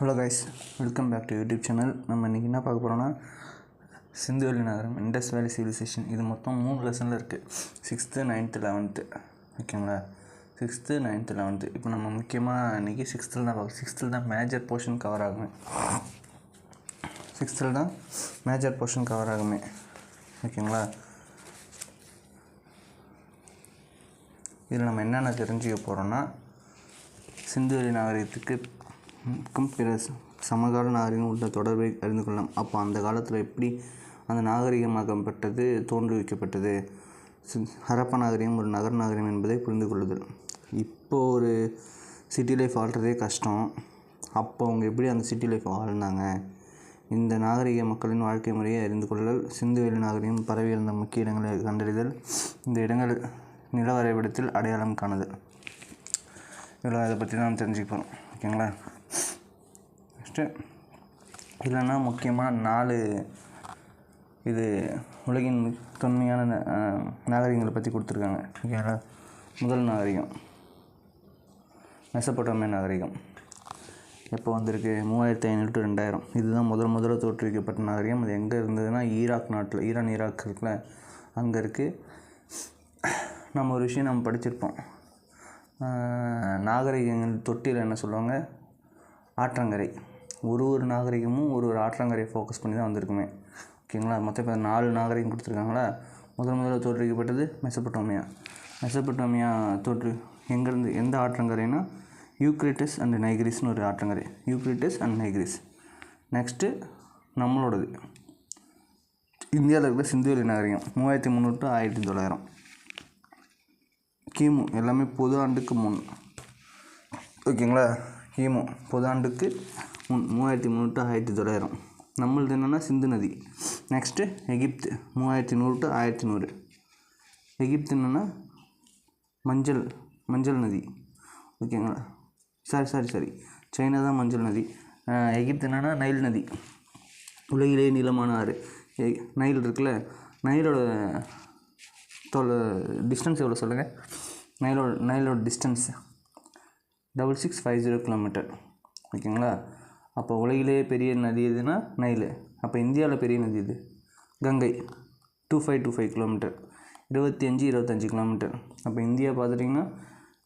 Hello guys, welcome back to YouTube channel. நம்ம இன்றைக்கி என்ன பார்க்க போகிறோன்னா சிந்துவெளி நகரம், இண்டஸ் வேலி சிவிலைசேஷன். இது மொத்தம் 3 லெசனில் இருக்குது. 6th, 9th, 11th. ஓகேங்களா? 6th, 9th, 11th. இப்போ நம்ம முக்கியமாக இன்றைக்கி 6th தான் பார்க்கணும். 6th தான் மேஜர் போர்ஷன் கவர் ஆகுமே. 6th தான் மேஜர் போர்ஷன் கவர் ஆகுமே. ஓகேங்களா? இதில் நம்ம என்னென்ன தெரிஞ்சுக்க போகிறோன்னா, சிந்துவெளி நாகரிகத்துக்கு பிற சமகால நாகரிகம் உள்ள தொடர்பை அறிந்து கொள்ளலாம். அப்போ அந்த காலத்தில் எப்படி அந்த நாகரிகமாக்கப்பட்டது, தோன்றுவிக்கப்பட்டது, ஹரப்பா நாகரிகம் ஒரு நகர நாகரிகம் என்பதை புரிந்து கொள்ளுதல். இப்போது ஒரு சிட்டி லைஃப் வாழ்கிறதே கஷ்டம். அப்போ அவங்க எப்படி அந்த சிட்டி லைஃப் வாழ்ந்தாங்க, இந்த நாகரிக மக்களின் வாழ்க்கை முறையை அறிந்து கொள்ளல். சிந்துவெளி நாகரிகம் பரவி இருந்த முக்கிய இடங்களை கண்டறிதல், இந்த இடங்கள் நில வரைபடத்தில் அடையாளம் காணுதல். இதில் அதை பற்றி தான் தெரிஞ்சுக்க போகிறோம். ஓகேங்களா? நெக்ஸ்ட்டு இல்லைன்னா முக்கியமாக 4 இது உலகின் தொன்மையான நாகரிகங்களை பற்றி கொடுத்துருக்காங்க. ஓகேங்களா? முதல் நாகரிகம் மெசபடோமியா நாகரிகம். எப்போ வந்திருக்கு? 3500 to 2000. இதுதான் முதல்ல தோற்றுவிக்கப்பட்ட நாகரிகம். அது எங்கே இருந்ததுன்னா ஈராக் நாட்டில், ஈராக் இருக்குல்ல, அங்கே இருக்குது. நம்ம ஒரு விஷயம் நம்ம படிச்சிருப்போம். நாகரிகங்கள் தொட்டியில் என்ன சொல்லுவாங்க? ஆற்றங்கரை. ஒரு நாகரிகமும் ஒரு ஆற்றங்கரையை ஃபோக்கஸ் பண்ணி தான் வந்திருக்குமே. ஓகேங்களா? மொத்தம் இப்போ 4 நாகரிகம் கொடுத்துருக்காங்களா. முதல்ல தோற்றுவிக்கப்பட்டது மெசபடோமியா எங்கேருந்து, எந்த ஆற்றங்கரைனா யூக்ரேட்டஸ் அண்ட் நைக்ரிஸ்னு ஒரு ஆற்றங்கரை. யூக்ரேட்டஸ் அண்ட் நைக்ரிஸ். நெக்ஸ்ட்டு நம்மளோடது இந்தியாவில் இருக்கிற சிந்துவெளி நாகரிகம் 3300 to 1900 கிமு. எல்லாமே பொது ஆண்டுக்கு முன். ஓகேங்களா? கிமு பொது ஆண்டுக்கு முன் 3300 to 1900. நம்மளது என்னென்னா சிந்து நதி. Next Egypt 3100 to 1100. எகிப்து என்னென்னா மஞ்சள் நதி. ஓகேங்களா? சாரி சைனா தான் மஞ்சள் நதி. எகிப்து என்னென்னா நைல் நதி. உலகிலேயே நீளமான ஆறு நைல் இருக்குல்ல. நைலோட டிஸ்டன்ஸ் எவ்வளோ சொல்லுங்கள்? நைலோட டிஸ்டன்ஸ் 6650 km. ஓகேங்களா? அப்போ உலகிலேயே பெரிய நதி எதுனா நைல். அப்போ இந்தியாவில் பெரிய நதி இது கங்கை 2525 km, 25 km. அப்போ இந்தியா பார்த்துட்டிங்கன்னா,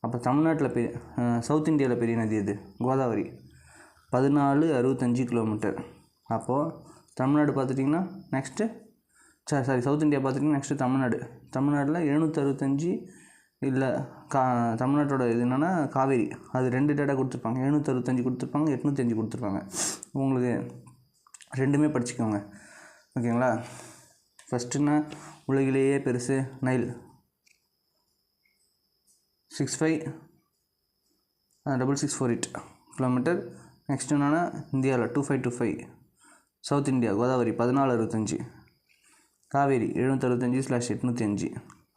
அப்போ தமிழ்நாட்டில் சவுத் இந்தியாவில் பெரிய நதி எது? கோதாவரி 1465 km. அப்போது தமிழ்நாடு பார்த்துட்டிங்கன்னா நெக்ஸ்ட்டு சவுத் இந்தியா பார்த்துட்டிங்கன்னா நெக்ஸ்ட்டு தமிழ்நாட்டில் 765 இல்லை தமிழ்நாட்டோட இது என்னென்னா காவேரி. அது 2 டேட்டா கொடுத்துருப்பாங்க. 765 கொடுத்துருப்பாங்க, 805 கொடுத்துருப்பாங்க. உங்களுக்கு ரெண்டுமே படிச்சுக்கோங்க. ஓகேங்களா? ஃபஸ்ட்டுன்னா உலகிலேயே பெருசு நைல் 6648 km. நெக்ஸ்ட் என்னென்னா இந்தியாவில் 2525. South India Godavari 1465. காவேரி 765/805.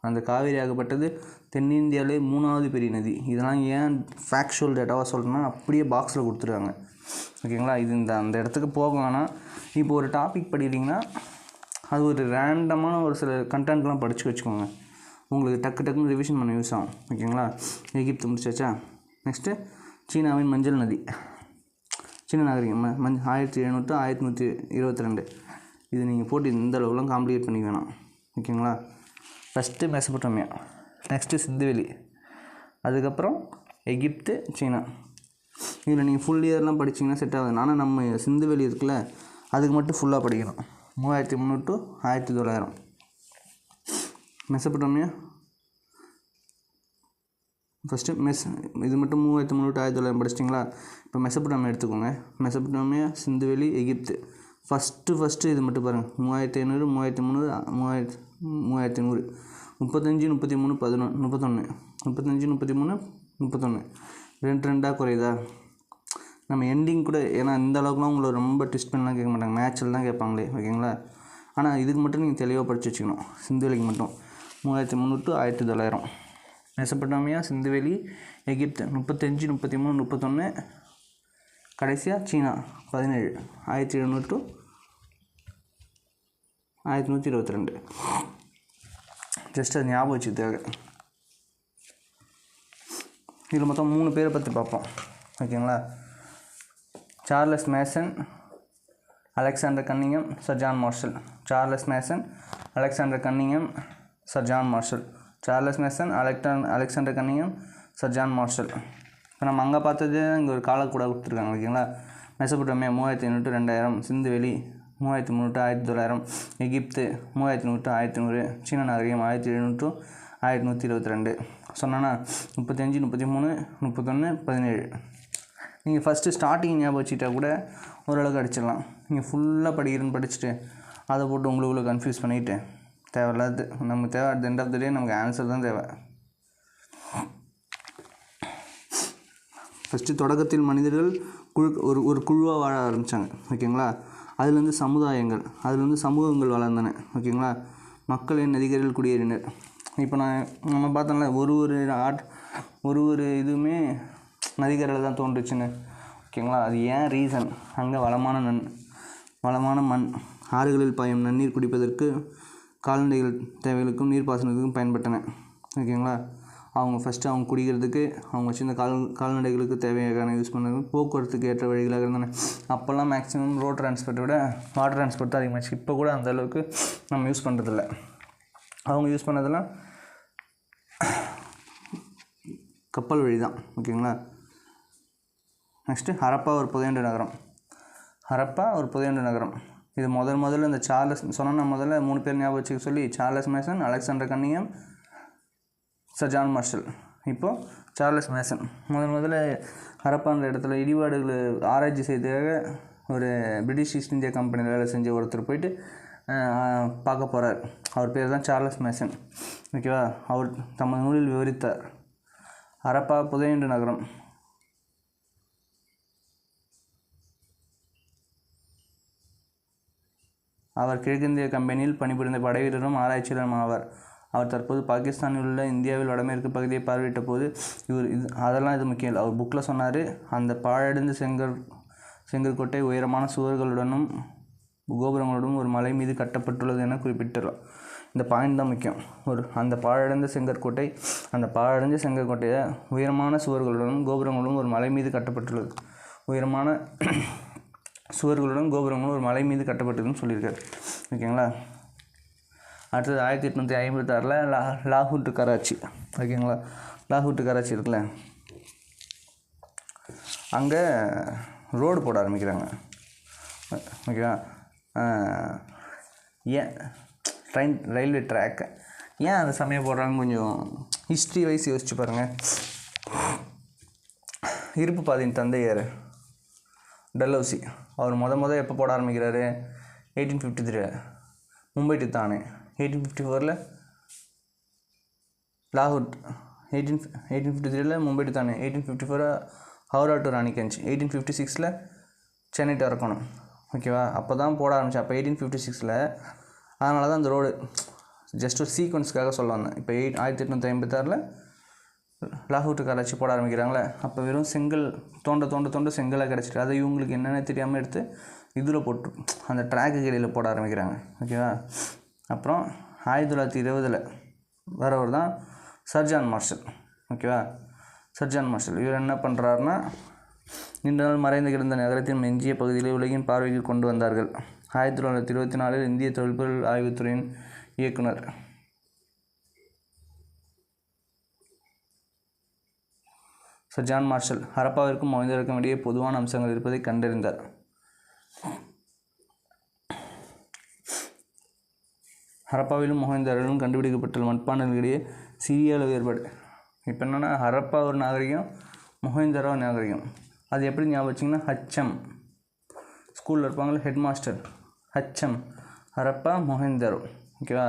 அந்த காவேரி ஆகப்பட்டது தென்னிந்தியாவிலே 3வது பெரிய நதி. இதெல்லாம் ஏன் ஃபேக்சுவல் டேட்டாவாக சொல்கிறேன்னா அப்படியே பாக்ஸில் கொடுத்துருக்காங்க. ஓகேங்களா? இது அந்த இடத்துக்கு போகலான்னா, இப்போ ஒரு டாபிக் படிக்கிறீங்கன்னா அது ஒரு ரேண்டமான ஒரு சில கண்டென்ட்லாம் படித்து வச்சுக்கோங்க. உங்களுக்கு டக்குன்னு ரிவிஷன் பண்ண யூஸ் ஆகும். ஓகேங்களா? எகிப்து முடிச்சாச்சா? நெக்ஸ்ட்டு சீனாவின் மஞ்சள் நதி. சீன நாகரிகம் 1700 to 1122. இது நீங்கள் போட்டு இந்த அளவுலாம் காம்ப்ளிகேட் பண்ணிக்க வேணாம். ஓகேங்களா? ஃபஸ்ட்டு மெசபடோமியா, நெக்ஸ்ட்டு சிந்துவெளி, அதுக்கப்புறம் எகிப்து, சீனா. இதில் நீங்கள் ஃபுல் இயர்லாம் படிச்சிங்கன்னா செட் ஆகுது. ஆனால் நம்ம சிந்துவெளி இருக்குல்ல, அதுக்கு மட்டும் ஃபுல்லாக படிக்கணும். 3300 to 1900. மெசபடோமியா ஃபஸ்ட்டு இது மட்டும் 3300 to 1900 படிச்சிட்டிங்களா? இப்போ மெசபடோமியா எடுத்துக்கோங்க. மெசபடோமியா, சிந்துவெளி, எகிப்து. ஃபஸ்ட்டு இது மட்டும் பாருங்கள். 3500, 3300, 3100. 35, 33, 11, 31. 35, 33, 31. 2 குறையுதா? நம்ம எண்டிங் கூட, ஏன்னா இந்த அளவுக்குலாம் உங்களை ரொம்ப ட்விஸ்ட் பண்ணலாம் கேட்க மாட்டாங்க. மேட்சில் தான் கேட்பாங்களே. ஓகேங்களா? ஆனால் இதுக்கு மட்டும் நீங்கள் தெளிவாக படித்து வச்சுக்கணும். சிந்துவெளிக்கு மட்டும் 3300 to 1900. மெசபடோமியா, சிந்துவெளி, எகிப்து 35, 33, 31. கடைசியாக சீனா 17, 1700 to 1122. ஜஸ்ட் அது ஞாபகம் வச்சுக்காக. இதில் மொத்தம் 3 பேரை பற்றி பார்ப்போம். ஓகேங்களா? Charles Mason, Alexander Cunningham, sir John Marshall. Charles Mason, Alexander Cunningham, sir John Marshall. Charles Mason, Alexander Cunningham, sir John Marshall. இப்போ நம்ம அங்கே பார்த்தது இங்கே ஒரு காலக்கூட கொடுத்துருக்காங்க ஓகேங்களா. மெசபடோமியா 3500 2000, சிந்துவெளி 3300 1900, எகிப்து 3100 1100, சீன நாகரிகம் 1700 1122. சொன்னா 35 33 31 17. நீங்கள் ஃபஸ்ட்டு ஸ்டார்டிங் ஞாபகம் வச்சுக்கிட்டா கூட ஓரளவுக்கு அடிச்சிடலாம். நீங்கள் ஃபுல்லாக படிக்கிறேன்னு படிச்சுட்டு அதை போட்டு உங்களுக்குள்ளே கன்ஃபியூஸ் பண்ணிவிட்டு தேவையில்லாது. நமக்கு தேவை at the end of the day நமக்கு ஆன்சர் தான் தேவை. ஃபஸ்ட்டு தொடக்கத்தில் மனிதர்கள் ஒரு குழுவாக வாழ ஆரம்பித்தாங்க ஓகேங்களா. அதுலேருந்து சமுதாயங்கள், அதுலேருந்து சமூகங்கள் வளர்ந்தன ஓகேங்களா. மக்களின் நதிகளில் குடியேறினர். இப்போ நம்ம பார்த்தோம்ல ஒரு இதுவுமே நதிக்கரையில் தான் தோன்றுச்சுன்னு ஓகேங்களா. அது ஏன் ரீசன்? அங்கே வளமான மண், ஆறுகளில் பாயும் நன்னீர் குடிப்பதற்கு, கால்நடைகள் தேவைகளுக்கும் நீர்ப்பாசனத்துக்கும் பயன்பட்டன ஓகேங்களா. அவங்க குடிக்கிறதுக்கு அவங்க வச்சுருந்த கால்நடைகளுக்கு தேவையான யூஸ் பண்ணது, போக்குவரத்துக்கு ஏற்ற வழிகளாக இருந்தன. அப்போல்லாம் மேக்ஸிமம் ரோட் டிரான்ஸ்போர்ட்டை விட வாட்டர் டிரான்ஸ்போர்ட் தான் அதிகமாகிடுச்சு. இப்போ கூட அந்தளவுக்கு நம்ம யூஸ் பண்ணுறதில்ல. அவங்க யூஸ் பண்ணதெல்லாம் கப்பல் வழி தான் ஓகேங்களா. நெக்ஸ்ட்டு ஹரப்பா ஒரு புதையண்ட நகரம். இது முதல்ல இந்த சார்லஸ் சொன்னால் முதல்ல 3 பேர் ஞாபகம் வச்சுக்க சொல்லி, Charles Mason, Alexander Cunningham, sir John Marshall. இப்போது சார்லஸ் மேசன் முதல்ல ஹரப்பான்ற இடத்துல இடிபாடுகளை ஆராய்ச்சி செய்ததாக ஒரு பிரிட்டிஷ் ஈஸ்ட் இந்தியா கம்பெனியில் வேலை செஞ்ச ஒருத்தர் போயிட்டு பார்க்க போகிறார். அவர் பேர் தான் சார்லஸ் மேசன் ஓகேவா. அவர் தமது நூலில் விவரித்தார். ஹரப்பா புதையண்ட நகரம். அவர் கிழக்கிந்திய கம்பெனியில் பணிபுரிந்த படைவீரரும் ஆராய்ச்சியாளரும் ஆவார். அவர் தற்போது பாகிஸ்தானில் உள்ள இந்தியாவில் வடமேற்கு பகுதியை பார்வையிட்ட போது இது முக்கியம். அவர் புக்கில் சொன்னார், அந்த பாழடைந்த செங்கற்கோட்டை உயரமான சுவர்களுடனும் கோபுரங்களுடன் ஒரு மலை மீது கட்டப்பட்டுள்ளது என குறிப்பிட்டார். இந்த பாயிண்ட் தான் முக்கியம். அந்த பாழடைந்த செங்கற்கோட்டையை உயரமான சுவர்களுடனும் கோபுரங்களுடன் ஒரு மலை மீது கட்டப்பட்டுள்ளது. உயரமான சுவர்களுடன் கோபுரங்களும் ஒரு மலை மீது கட்டப்பட்டதுன்னு சொல்லியிருக்காரு ஓகேங்களா. அடுத்தது 1856 லாகூர் டு கராச்சி ஓகேங்களா. லாகூர் டு கராச்சி இருக்குல்ல, அங்கே ரோடு போட ஆரம்பிக்கிறாங்க ஓகேவா. ஏன் ரயில்வே ட்ராக்கு ஏன் அந்த சமயம் போடுறாங்க, கொஞ்சம் ஹிஸ்ட்ரி வைஸ் யோசிச்சு பாருங்கள். இருப்பு பாதையின் தந்தை யார்? டல்ஹௌசி. அவர் எப்போ போட ஆரம்பிக்கிறாரு? 1853 மும்பை டு தானே. 1854 லாகூர். 1853 மும்பை டு தானே. 1854 ஹவுரா டு ராணிகஞ்ச். 1856 சென்னை டு அரக்கோணம் ஓகேவா. அப்போ தான் போட ஆரம்பித்தேன். அப்போ 1856 அதனால தான் அந்த ரோடு ஜஸ்ட் ஒரு சீக்வன்ஸ்க்காக சொல்ல வந்தேன். இப்போ 1856 லாகூர் டு கராச்சி போட ஆரம்பிக்கிறாங்களே, அப்போ வெறும் செங்கல் தோண்ட செங்கலாக கிடச்சிட்டு அதை இவங்களுக்கு என்னென்ன தெரியாமல் எடுத்து இதில் போட்டு அந்த ட்ராக்கு கீழில் போட ஆரம்பிக்கிறாங்க ஓகேவா. அப்புறம் 1920 வரவர் தான் சர் ஜான் மார்ஷல் ஓகேவா. சர் ஜான் மார்ஷல் இவர் என்ன பண்ணுறாருன்னா, நீண்ட நாள் மறைந்து கிடந்த நகரத்தின் எஞ்சிய பகுதியில் உலகின் பார்வைக்கு கொண்டு வந்தார்கள். 1924 இந்திய தொல்பொருள் ஆய்வுத்துறையின் இயக்குனர். சர் ஜான் மார்ஷல் ஹரப்பாவிற்கும் மொஹஞ்சதாரோவுக்கும் இடையே பொதுவான அம்சங்கள் இருப்பதை கண்டறிந்தார். ஹரப்பாவிலும் மொஹஞ்சதாரோவிலும் கண்டுபிடிக்கப்பட்ட மட்பாண்டங்களிடையே சிறிய அளவு வேறுபாடு. இப்போ என்னென்னா, ஹரப்பா ஒரு நாகரிகம், மொஹஞ்சதாரோ நாகரிகம். அது எப்படி ஞாபகம் வச்சிங்கன்னா, ஹச்எம் ஸ்கூலில் இருப்பாங்களே head master, HM Harappa Mohenjo-daro ஓகேவா.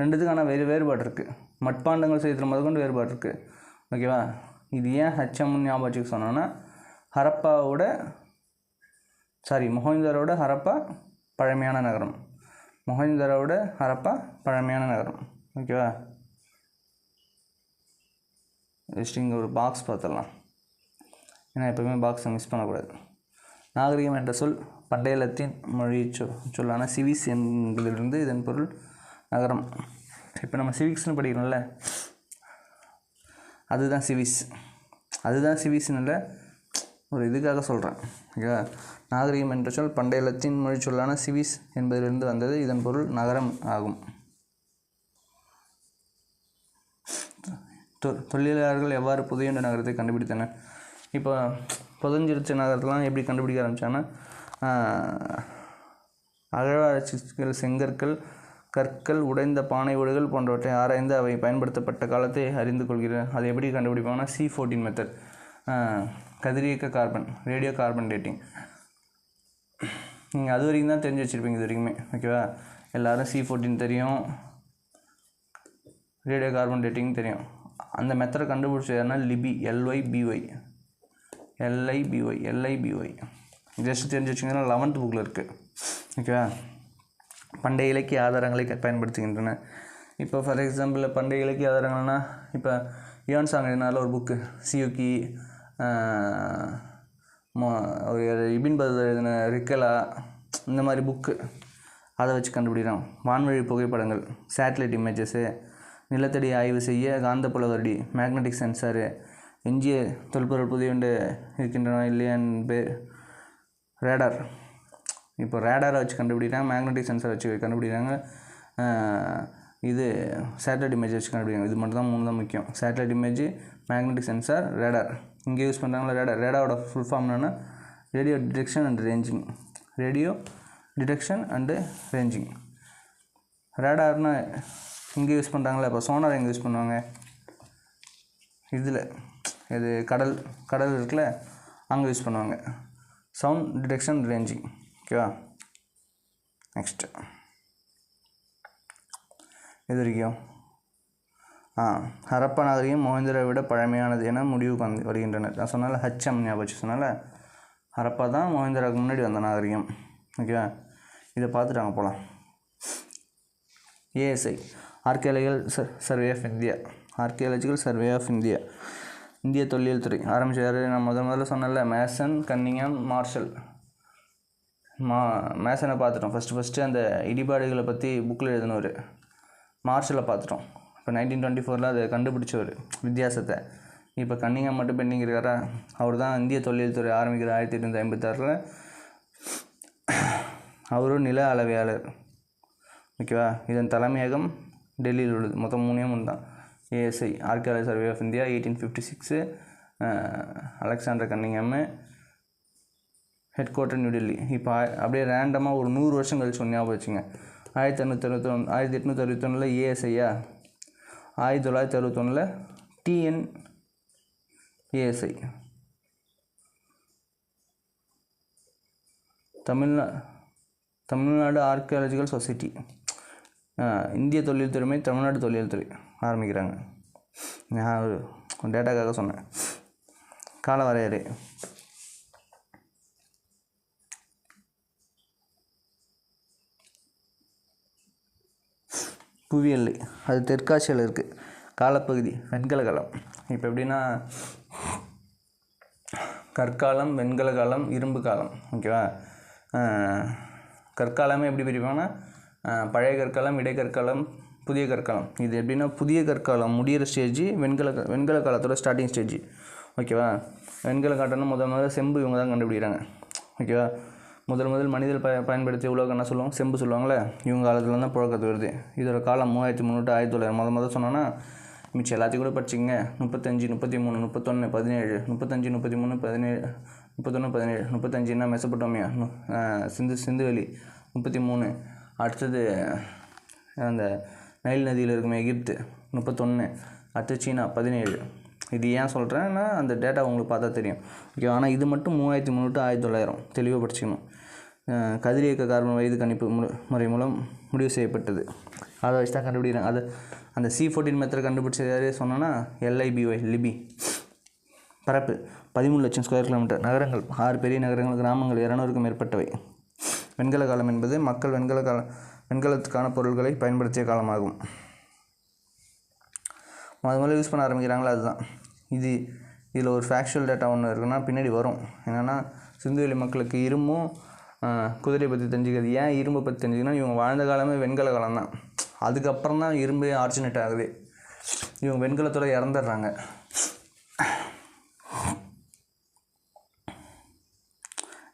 ரெண்டுத்துக்கான வேறுபாடு இருக்குது. மட்பாண்டங்கள் செய்யறது முதற்கொண்டு வேறுபாடு இருக்குது ஓகேவா. இது ஏன் ஹச்எம்னு ஞாபகம் வச்சுக்க சொன்னோன்னா, மொஹஞ்சதாரோட ஹரப்பா பழமையான நகரம். மொஹஞ்சதாரோட ஹரப்பா பழமையான நகரம் ஓகேவா. ஜஸ்ட் இங்கே ஒரு பாக்ஸ் பார்த்துடலாம், ஏன்னா எப்போவுமே பாக்ஸை மிஸ் பண்ணக்கூடாது. நாகரிகம் என்ற சொல் பண்டைய லத்தீன் மொழி சொல்லான சிவிஸ் என்பதிலிருந்து இதன் பொருள் நகரம். இப்போ நம்ம சிவிக்ஸ்னு படிக்கிறோம்ல, அதுதான் சிவிஸ்ன்னு இல்லை, ஒரு இதுக்காக சொல்கிறேன் ஓகேவா. நாகரிகம் என்ற சொல் பண்டைய லத்தீன் மொழி சொல்லான சிவிஸ் என்பதிலிருந்து வந்தது. இதன் பொருள் நகரம் ஆகும். தொழிலாளர்கள் எவ்வாறு புதையுண்ட நகரத்தை கண்டுபிடித்தனர்? இப்போ புதஞ்சிருச்ச நகரத்தெலாம் எப்படி கண்டுபிடிக்க ஆரம்பித்தாங்கன்னா, அகழ்வாராய்ச்சிகள் செங்கற்கள், கற்கள், உடைந்த பானை ஓடுகள் போன்றவற்றை ஆராய்ந்து அவை பயன்படுத்தப்பட்ட காலத்தை அறிந்து கொள்கிறார். அதை எப்படி கண்டுபிடிப்பாங்கன்னா C14 மெத்தட், கதிரியக்க கார்பன், ரேடியோ கார்பன் டேட்டிங். நீங்கள் அது வரைக்கும் தான் தெரிஞ்சு வச்சுருப்பீங்க இது வரைக்குமே. ஓகேவா? எல்லோரும் C14 தெரியும், ரேடியோ கார்பன் டேட்டிங் தெரியும். அந்த மெத்தடை கண்டுபிடிச்சதுனா லிபி, LIBY ஜஸ்ட் தெரிஞ்சு வச்சிங்கன்னா 11th புக்கில் இருக்குது. ஓகேவா? பண்டைய இலக்கிய ஆதாரங்களை பயன்படுத்துகின்றன. இப்போ ஃபார் எக்ஸாம்பிள் பண்டைய இலக்கிய ஆதாரங்கள்னால் இப்போ யுவான் சாங் எழுதினால ஒரு புக்கு, சியூக்கி, ஒரு இபின் பதர் எழுதின ரிக்கலா, இந்த மாதிரி புக்கு, அதை வச்சு கண்டுபிடிக்கிறோம். வான்வழி புகைப்படங்கள், சேட்டலைட் இமேஜஸ்ஸு, நிலத்தடி ஆய்வு செய்ய காந்தப்புல வருடி, மேக்னெட்டிக் சென்சாரு, எஞ்சிய தொல்பொருள் புதையுண்டு இருக்கின்றன இல்லையான்னு ரேடார். இப்போ ரேடாரை வச்சு கண்டுபிடிக்கிறாங்க, மேக்னெட்டிக் சென்சார் வச்சு கண்டுபிடிக்கிறாங்க, இது சேட்டலைட் இமேஜ் வச்சு கண்டுபிடிக்கிறாங்க. இது மட்டும் தான் 3 தான் முக்கியம். Satellite image, magnetic sensor, radar. இங்கே யூஸ் பண்ணுறாங்களா ரேடார். ரேடாரோட ஃபுல் ஃபார்ம் என்னென்னா radio detection and ranging. Radio detection and ranging. ரேடார்னா இங்கே யூஸ் பண்ணுறாங்களா. இப்போ சோனார் எங்கே யூஸ் பண்ணுவாங்க? இதில் இது கடல் இருக்குல்ல, அங்கே யூஸ் பண்ணுவாங்க. Sound detection ranging. ஓகேவா? நெக்ஸ்ட்டு இது வரைக்கும் ஹரப்பா நாகரிகம் மொஹஞ்சரை விட பழமையானது என முடிவுக்கு வருகின்றனர். நான் சொன்னால HM ஞாபகம் வச்சு சொன்னால ஹரப்பா தான் மொஹஞ்சராவுக்கு முன்னாடி வந்த நாகரிகம். ஓகேவா? இதை பார்த்துட்டாங்க போகலாம். ASI, archaeological survey of India. Archaeological survey of India, இந்திய தொல்லியல் துறை ஆரம்பிச்சார். நான் முதல்ல சொன்னல மேசன், கன்னிங்ஹாம், மார்ஷல். மேசனை பார்த்துட்டோம் ஃபஸ்ட்டு அந்த இடிபாடுகளை பற்றி புக்கில் எழுதினவர். மார்ஷலை பார்த்துட்டோம். இப்போ 1924 அதை கண்டுபிடிச்சவர் வித்தியாசத்தை. இப்போ கன்னிங்ஹாம் மட்டும் பெண்டிங் இருக்காரா? அவர் தான் இந்திய தொல்லியல் துறை ஆரம்பிக்கிற 1856. அவரும் நில அளவையாளர். ஓகேவா? இதன் தலைமையகம் டெல்லியில் உள்ளது. மொத்தம் 3 தான். ASI, archaeology survey of India 1856, Alexander Cunningham, head quarter New Delhi. இப்போ அப்படியே ரேண்டமாக ஒரு 100 வருஷம் கழிச்சு ஞாபகம் வச்சுங்க. 1861 ASIயா, 1961 TNASI. Tamil Nadu archaeological society. இந்திய தொல்லியல் துறை, தமிழ்நாடு தொல்லியல் துறை ஆரம்பிக்கிறாங்க. நான் ஒரு டேட்டாக்காக சொன்னேன். கால வரையறை. புவியெல்லை அது தெற்காசியில் இருக்குது. காலப்பகுதி வெண்கல காலம். இப்போ எப்படின்னா கற்காலம், வெண்கல காலம், இரும்பு காலம். ஓகேவா? கற்காலமே எப்படி பிரிப்பாங்கன்னா பழைய கற்காலம், இடைக்கற்காலம், புதிய கற்காலம். இது எப்படின்னா புதிய கற்காலம் முடிகிற ஸ்டேஜ் வெண்கல காலத்தோட ஸ்டார்டிங் ஸ்டேஜ். ஓகேவா? வெண்கல காலம்னா முதல்ல செம்பு இவங்க தான் கண்டுபிடிக்கிறாங்க. ஓகேவா? முதல் மனிதர் பயன்படுத்திய உலகம் என்ன சொல்லுவாங்க? செம்பு சொல்லுவாங்களே. இவங்க காலத்தில் தான் புழக்கத்து வருது. இதோட காலம் 3300 1900. முதல் சொன்னோன்னா மிச்சம் எல்லாத்தையும் கூட படிச்சிங்க. 35, 33, 31, 17, 35, 33, 17, 31, 17, 35ன்னா மெசபடோமியா, சிந்துவெளி 33. அடுத்தது அந்த நைல் நதியில் இருக்கும் எகிப்து 31. அடுத்து சீனா 17. இது ஏன் சொல்கிறேன்னா அந்த டேட்டா உங்களுக்கு பார்த்தா தெரியும். ஓகே. ஆனால் இது மட்டும் 3300 1900 தெளிவாக படிச்சுக்கணும். கதிரியக்க கார்பன் வயது கணிப்பு முறை மூலம் முடிவு செய்யப்பட்டது. அதை வச்சு தான் கண்டுபிடிக்கிறாங்க. அது அந்த C14 மெத்தட் கண்டுபிடிச்சது யாரே சொன்னோன்னா LIBY, லிபி. பரப்பு 13 லட்சம் ஸ்கொயர் கிலோமீட்டர். நகரங்கள் 6 பெரிய நகரங்கள், கிராமங்கள் 200க்கும் மேற்பட்டவை. வெண்கல காலம் என்பது மக்கள் வெண்கலத்துக்கான பொருட்களை பயன்படுத்திய காலமாகும். முதல்ல யூஸ் பண்ண ஆரம்பிக்கிறாங்களா, அதுதான். இதில் ஒரு ஃபேக்சுவல் டேட்டா ஒன்று இருக்குன்னா பின்னாடி வரும். என்னென்னா சிந்துவெளி மக்களுக்கு இரும்பும் குதிரையை பற்றி தெரிஞ்சுக்கிறது. ஏன் இரும்பை பற்றி தெரிஞ்சுக்கன்னா இவங்க வாழ்ந்த காலமே வெண்கல காலம் தான். அதுக்கப்புறம் தான் இரும்பு ஆர்ஜினேட் ஆகுது. இவங்க வெண்கலத்தோடு இறந்துடுறாங்க.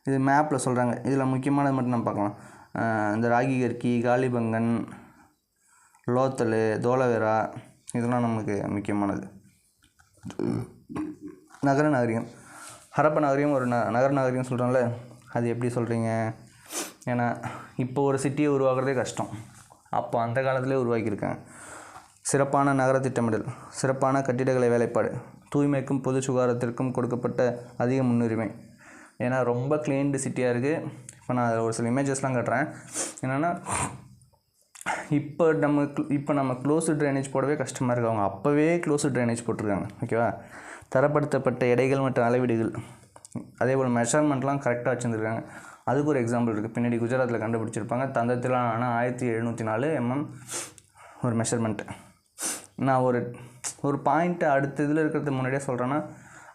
இது மேப்பில் சொல்கிறாங்க. இதில் முக்கியமானது மட்டும் நம்ம பார்க்கலாம். இந்த ராகிகர்கி, காலிபங்கன், லோத்தல், தோலவேரா இதெல்லாம் நமக்கு முக்கியமானது. நகர நாகரிகம். ஹரப்பா நாகரிகம் ஒரு நகர நாகரிகம் சொல்கிறோம்ல, அது எப்படி சொல்கிறீங்க? ஏன்னா இப்போ ஒரு சிட்டியை உருவாக்குறதே கஷ்டம். அப்போ அந்த காலத்திலே உருவாக்கியிருக்காங்க. சிறப்பான நகர திட்டமிடல், சிறப்பான கட்டிடக்கலை வேலைப்பாடு, தூய்மைக்கும் பொது சுகாதாரத்திற்கும் கொடுக்கப்பட்ட அதிக முன்னுரிமை. ஏன்னா ரொம்ப க்ளீன்டு சிட்டியாக இருக்குது. இப்போ நான் அதில் ஒரு சில இமேஜஸ்லாம் காட்டுறேன். என்னென்னா இப்போ நம்ம க்ளோஸ்டு ட்ரைனேஜ் போடவே கஷ்டமாக இருக்குது. அவங்க அப்போவே க்ளோஸ்டு ட்ரைனேஜ் போட்டிருக்காங்க. ஓகேவா? தரப்படுத்தப்பட்ட எடைகள் மற்றும் அளவீடுகள், அதே போல் மெஷர்மெண்ட்லாம் கரெக்டாக வச்சுருந்துருக்காங்க. அதுக்கு ஒரு எக்ஸாம்பிள் இருக்குது. பின்னாடி குஜராத்தில் கண்டுபிடிச்சிருப்பாங்க. தந்தத்தில் ஆனால் 1704 mm ஒரு மெஷர்மெண்ட்டு. நான் ஒரு பாயிண்ட்டு அடுத்த இதில் இருக்கிறது முன்னாடியே சொல்கிறேன்னா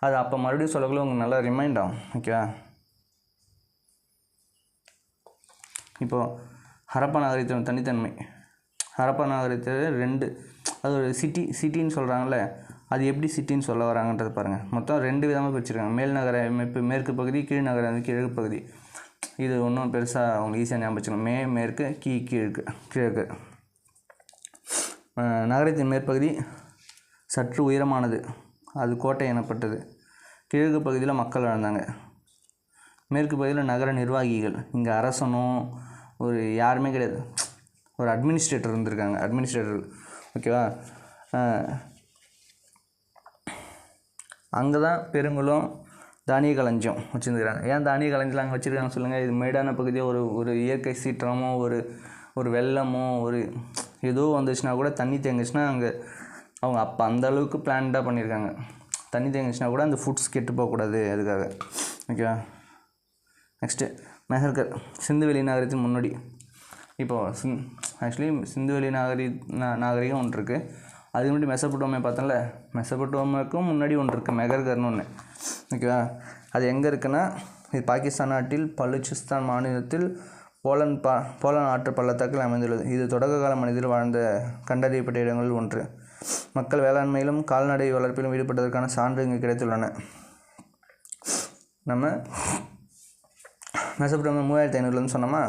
அது அப்போ மறுபடியும் சொல்லக்குள்ள உங்களுக்கு நல்லா ரிமைண்ட் ஆகும். ஓகேவா? இப்போது ஹரப்பா நாகரிகத்தோட தனித்தன்மை. ஹரப்பா நாகரிகத்தில் 2 அது ஒரு சிட்டின்னு சொல்கிறாங்கல்ல, அது எப்படி சிட்டின்னு சொல்ல வராங்கன்றது பாருங்கள். மொத்தம் 2 விதமாக பிரிச்சுருக்காங்க. மேல் நகர அமைப்பு மேற்கு பகுதி, கீழ் நகர கிழக்கு பகுதி. இது ஒன்றும் பெருசாக அவங்களுக்கு ஈஸியாக ஞாபகம் வச்சுக்கணும். மேற்கு, கிழக்கு. நகரத்தின் மேற்பகுதி சற்று உயரமானது, அது கோட்டை எனப்பட்டது. கிழக்கு பகுதியில் மக்கள் வாழ்ந்தாங்க. மேற்கு பகுதியில் நகர நிர்வாகிகள். இங்கே அரசனும் ஒரு யாருமே கிடையாது, ஒரு அட்மினிஸ்ட்ரேட்டர் இருந்திருக்காங்க. ஓகேவா? அங்கே தான் பெருங்குளம் தானிய களஞ்சியம் வச்சுருந்துருக்காங்க. ஏன் தானிய களஞ்சியம் அங்கே வச்சுருக்காங்க சொல்லுங்கள்? இது மேடான பகுதியாக ஒரு இயற்கை சீற்றமோ ஒரு வெள்ளமோ ஏதோ வந்துச்சுன்னா கூட, தண்ணி தேங்குச்சுன்னா அங்கே அவங்க அப்போ அந்தளவுக்கு பிளான்டாக பண்ணியிருக்காங்க. தண்ணி தேங்குச்சுன்னா கூட அந்த ஃபுட்ஸ் கெட்டு போகக்கூடாது, அதுக்காக. ஓகேவா? நெக்ஸ்ட்டு மெஹர்கர், சிந்துவெளி நாகரிகத்தின் முன்னோடி. இப்போது ஆக்சுவலி சிந்துவெளி நாகரிகம் ஒன்று இருக்குது. அதுக்கு முன்னாடி மெசபடோமியா பார்த்தோம்ல, மெசபடோமியாவுக்கும் முன்னாடி ஒன்று இருக்குது, மெஹர்கர்னு ஒன்று. ஓகேவா? அது எங்கே இருக்குன்னா, இது பாகிஸ்தான் நாட்டில் பலுச்சிஸ்தான் மாநிலத்தில் போலன் ஆற்று பள்ளத்தாக்கில் அமைந்துள்ளது. இது தொடக்க கால மனிதர் வாழ்ந்த கண்டறியப்பட்ட இடங்களில் ஒன்று. மக்கள் வேளாண்மையிலும் கால்நடை வளர்ப்பிலும் ஈடுபட்டதற்கான சான்று இங்கு கிடைத்துள்ளன. நம்ம மெசபடோமியா 3500 சொன்னோமா,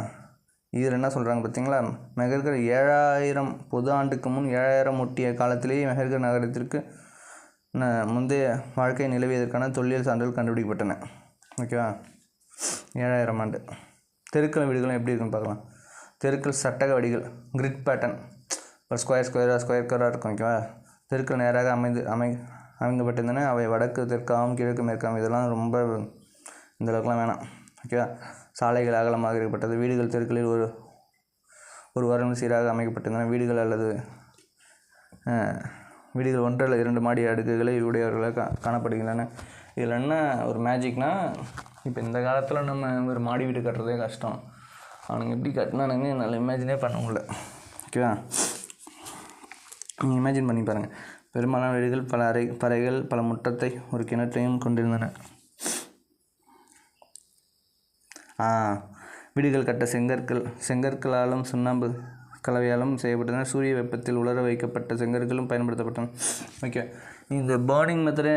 இதில் என்ன சொல்கிறாங்க பார்த்தீங்களா? மெஹர்கர் 7000 பொது ஆண்டுக்கு முன் 7000 ஒட்டிய காலத்திலேயே மெஹர்கர் நகரத்திற்கு முந்தைய வாழ்க்கை நிலவியதற்கான தொல்லியல் சான்றுகள் கண்டுபிடிக்கப்பட்டன. ஓகேவா? 7000 ஆண்டு. தெருக்கள் வீடுகளும் எப்படி இருக்குன்னு பார்க்கலாம். தெருக்கள் சட்டக வடிகள், கிரிட் பேட்டர்ன், ஒரு ஸ்கொயராக இருக்கும். ஓகேவா? தெருக்கள் நேராக அமைக்கப்பட்டிருந்தன. அவை வடக்கு தெற்காகவும் கிழக்கு மேற்காகவும். இதெல்லாம் ரொம்ப இந்த அளவுக்குலாம் வேணாம். ஓகேவா? சாலைகள் அகலமாக இருக்கப்பட்டது. வீடுகள் தெருக்களில் ஒரு வரம்பு சீராக அமைக்கப்பட்டிருந்தன. வீடுகள் 1 அல்லது 2 மாடி அடுக்குகளை உடையவர்களாக காணப்படுகின்றன. இதில் என்ன ஒரு மேஜிக்னால், இப்போ இந்த காலத்தில் நம்ம ஒரு மாடி வீடு கட்டுறதே கஷ்டம். அவனுங்க எப்படி கட்டினானுங்க என்னால் இமேஜினே பண்ண முடியல. ஓகேவா? நீங்கள் இமேஜின் பண்ணி பாருங்கள். பெரும்பாலான வீடுகள் பல பறைகள், பல முற்றத்தை, ஒரு கிணற்றையும் கொண்டிருந்தன. வீடுகள் கட்ட செங்கற்களாலும் சுண்ணாம்பு கலவையாலும் செய்யப்பட்டன. சூரிய வெப்பத்தில் உலர வைக்கப்பட்ட செங்கற்களும் பயன்படுத்தப்பட்டன. ஓகே, இந்த பேர்னிங் மெத்தடே,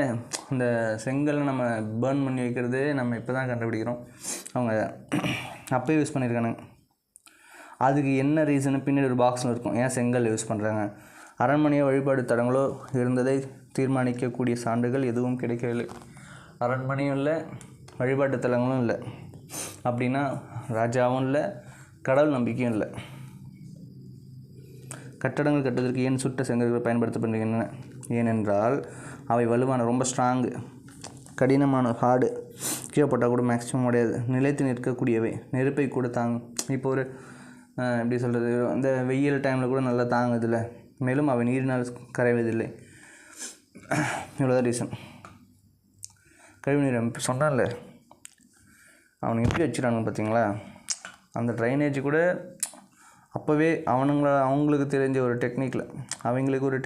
இந்த செங்கலை நம்ம பேர்ன் பண்ணி வைக்கிறது நம்ம இப்போ தான் கண்டுபிடிக்கிறோம். அவங்க அப்போயே யூஸ் பண்ணியிருக்கானுங்க. அதுக்கு என்ன ரீசனு பின்னாடி ஒரு பாக்ஸில் இருக்கும். ஏன் செங்கல் யூஸ் பண்ணுறாங்க? அரண்மனையோ வழிபாடு தடங்களோ இருந்ததை தீர்மானிக்கக்கூடிய சான்றுகள் எதுவும் கிடைக்கவில்லை. அரண்மனையும் இல்லை, வழிபாட்டு தலங்களும் இல்லை. அப்படின்னா ராஜாவும் இல்லை, கடவுள் நம்பிக்கையும் இல்லை. கட்டடங்கள் கட்டுவதற்கு ஏன் சுட்ட செங்கல்கள் பயன்படுத்தப்படுகின்றன? ஏனென்றால் அவை வலுவான, ரொம்ப ஸ்ட்ராங்கு, கடினமான, ஹார்டு, கீழே போட்டால் கூட மேக்ஸிமம் உடையாது, நிலைத்து நிற்கக்கூடியவை, நெருப்பை கூட தாங்கும். இப்போ ஒரு எப்படி சொல்கிறது, இந்த வெயில் டைமில் கூட நல்லா தாங்குதில்ல. மேலும் அவை நீரினால் கரைவதில்லை. இவ்வளோதான் ரீசன். கழிவுநீர் இப்போ சொன்னான்ல, அவனுக்கு எப்படி வச்சுக்கிறானுங்க பார்த்தீங்களா? அந்த ட்ரைனேஜ் கூட அப்போவே அவங்களுக்கு தெரிஞ்ச ஒரு டெக்னிக்கில், அவங்களுக்கு ஒரு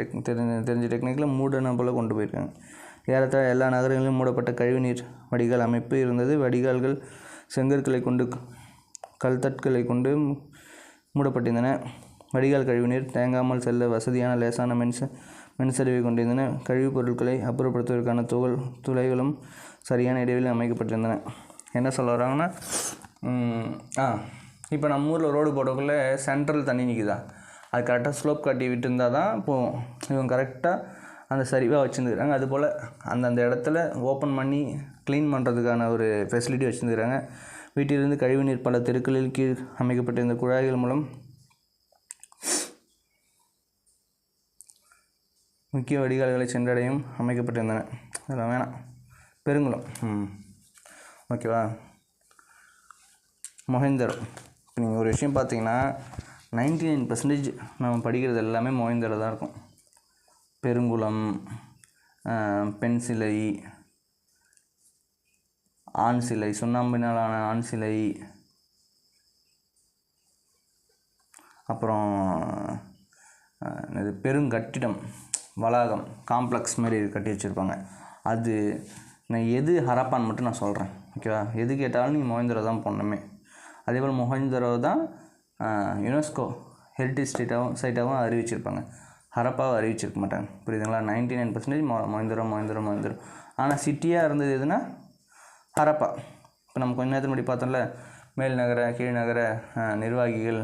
தெரிஞ்ச டெக்னிக்கில் மூடன போல் கொண்டு போயிருக்காங்க. ஏறத்தாழ எல்லா நகரங்களிலும் மூடப்பட்ட கழிவுநீர் வடிகால் அமைப்பு இருந்தது. வடிகால்கள் செங்கற்களை கொண்டு, கல்தட்களை கொண்டு மூடப்பட்டிருந்தன. வடிகால் கழிவுநீர் தேங்காமல் செல்ல வசதியான லேசான மென்சரிவை கொண்டிருந்தன. கழிவுப் பொருட்களை அப்புறப்படுத்துவதற்கான துளைகளும் சரியான இடைவெளியில் அமைக்கப்பட்டிருந்தன. என்ன சொல்ல வராங்கன்னா, இப்போ நம்ம ஊரில் ரோடு போடக்குள்ளே சென்ட்ரல் தண்ணி நிற்குதா, அது கரெக்டாக ஸ்லோப் காட்டி விட்டு இருந்தால் தான் போகும். இவங்க கரெக்டாக அந்த சரிவாக வச்சுருந்துக்கிறாங்க. அதுபோல் அந்தந்த இடத்துல ஓப்பன் பண்ணி க்ளீன் பண்ணுறதுக்கான ஒரு ஃபெசிலிட்டி வச்சுருந்துக்கிறாங்க. வீட்டிலிருந்து கழிவுநீர் பல தெருக்களில் கீழ் அமைக்கப்பட்ட இந்த குழாய்கள் மூலம் முக்கிய வடிகால்களை சென்றடையும் அமைக்கப்பட்டிருந்தன. அதெல்லாம் வேணாம். பெருங்குளம், ஓகேவா. மொஹேந்தரோ, நீங்கள் ஒரு விஷயம் பார்த்தீங்கன்னா 99% நம்ம படிக்கிறது எல்லாமே மொஹேந்தரோ தான் இருக்கும். பெருங்குளம், பெண் சிலை, ஆண் சிலை, சுண்ணாம்பினாலான ஆண் சிலை, அப்புறம் இது பெருங்கட்டிடம், வளாகம், காம்ப்ளெக்ஸ் மாதிரி கட்டி வச்சுருப்பாங்க. அது நான் எது ஹரப்பான்னு மட்டும் நான் சொல்கிறேன், ஓகேவா. எது கேட்டாலும் நீங்கள் மொஹேந்தரோ தான் போடணுமே. அதேபோல் மொஹேந்தரோ தான் யுனெஸ்கோ ஹெரிட்டேஜ் சைட்டாகவும் அறிவிச்சிருப்பாங்க. ஹரப்பாவை அறிவிச்சிருக்க மாட்டாங்க, புரியுதுங்களா. 99% மொஹேந்தரோ. ஆனால் சிட்டியாக இருந்தது எதுனா ஹரப்பா. இப்போ நம்ம கொஞ்ச நேரத்துக்கு முன்னாடி பார்த்தோம்ல, மேல் நகர கீழ் நகர நிர்வாகிகள்,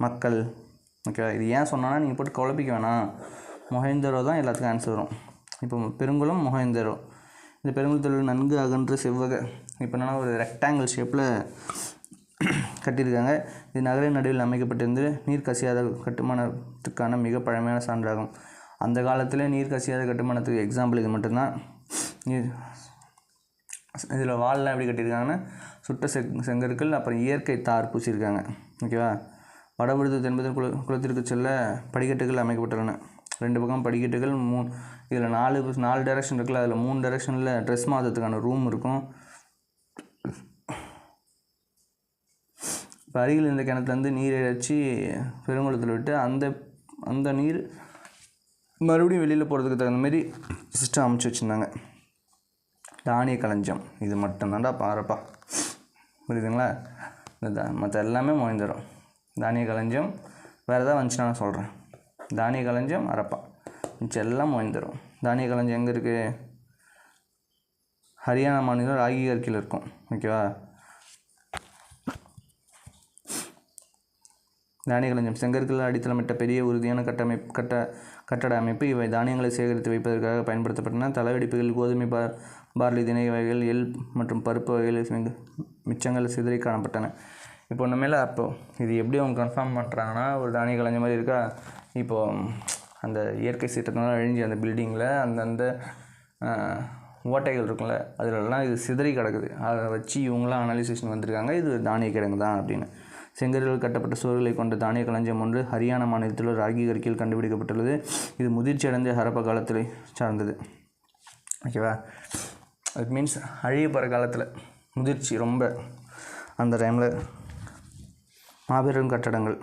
மக்கள், ஓகேவா. இது ஏன் சொன்னால் நீங்கள் போட்டு குழப்பிக்க வேணாம். மொஹேந்தரோ தான் எல்லாத்துக்கும் ஆன்சர் வரும். இப்போ பெருங்குளம், மொஹேந்தரோ. இந்த பெருங்குளத்தில் நன்கு அகன்ற செவ்வக, இப்போ என்னன்னா ஒரு ரெக்டாங்கிள் ஷேப்பில் கட்டியிருக்காங்க. இது நகரின் நடுவில் அமைக்கப்பட்டிருந்து நீர் கசியாத கட்டுமானத்துக்கான மிக பழமையான சான்றாகும். அந்த காலத்தில் நீர் கசியாத கட்டுமானத்துக்கு எக்ஸாம்பிள் இது மட்டும்தான். இதில் வால்லாம் எப்படி கட்டியிருக்காங்கன்னா சுட்ட செங்கற்கள், அப்புறம் இயற்கை தார் பூசியிருக்காங்க, ஓகேவா. வடபுறத்து தென்பது குளத்திற்கு செல்ல படிக்கட்டுகள் அமைக்கப்பட்டுள்ளன. 2 பக்கம் படிக்கட்டுகள், இதில் 4 டைரக்ஷன் இருக்குல்ல, அதில் 3 டைரக்ஷனில் ட்ரெஸ் மாற்றத்துக்கான ரூம் இருக்கும். இப்போ அருகில் இருந்த கிணத்துலேருந்து நீர் இறைச்சி பெருங்குளத்தில் விட்டு அந்த நீர் மறுபடியும் வெளியில் போகிறதுக்கு தகுந்த மாதிரி சிஸ்டம் அமைச்சு வச்சுருந்தாங்க. தானிய களஞ்சியம், இது மட்டும்தான்டா பாருப்பா, புரியுதுங்களா. மற்ற எல்லாமே மொஹேந்தரோ. தானிய களஞ்சியம் வேறு எதாவது வந்துச்சுன்னா நான் சொல்கிறேன். தானிய களஞ்சியம், ஹரப்பா, மிச்சம் எல்லாம் மொஹேந்தரோ. தானிய களஞ்சியம் எங்கே இருக்குது? ஹரியானா மாநிலம் ராகிகர்கில் இருக்கும், ஓகேவா. தானிய களஞ்சியம் செங்கற்கள் அடித்தளமிட்ட பெரிய உறுதியான கட்டட அமைப்பு. இவை தானியங்களை சேகரித்து வைப்பதற்காக பயன்படுத்தப்பட்டன. தலைவெடிப்புகள், கோதுமை, பார்லி, திணை வகைகள், எள் மற்றும் பருப்பு வகைகள் மிச்சங்கள் சிதறி காணப்பட்டன. இப்போ ஒன்றுமேல. அப்போது இது எப்படி அவங்க கன்ஃபார்ம் பண்ணுறாங்கன்னா, ஒரு தானிய களஞ்சியம் மாதிரி இருக்கா. இப்போது அந்த இயற்கை சீற்றத்தினால அழிஞ்சு அந்த பில்டிங்கில் அந்தந்த ஓட்டைகள் இருக்குல்ல, அதிலெல்லாம் இது சிதறி கிடக்குது. அதை வச்சு இவங்களாம் அனாலிசிஷன் வந்திருக்காங்க, இது தானிய கிழங்கு தான் அப்படின்னு. செங்கற்கள் கட்டப்பட்ட சுவர்களை கொண்ட தானிய களஞ்சியம் ஒன்று ஹரியானா மாநிலத்தில் ராகிகர்கில் கண்டுபிடிக்கப்பட்டுள்ளது. இது முதிர்ச்சி அடைந்த ஹரப்பா காலத்தில் சார்ந்தது, ஓகேவா. இட் மீன்ஸ் அழிய போகிற காலத்தில் முதிர்ச்சி ரொம்ப, அந்த டைமில் மாபெரும் கட்டடங்கள்.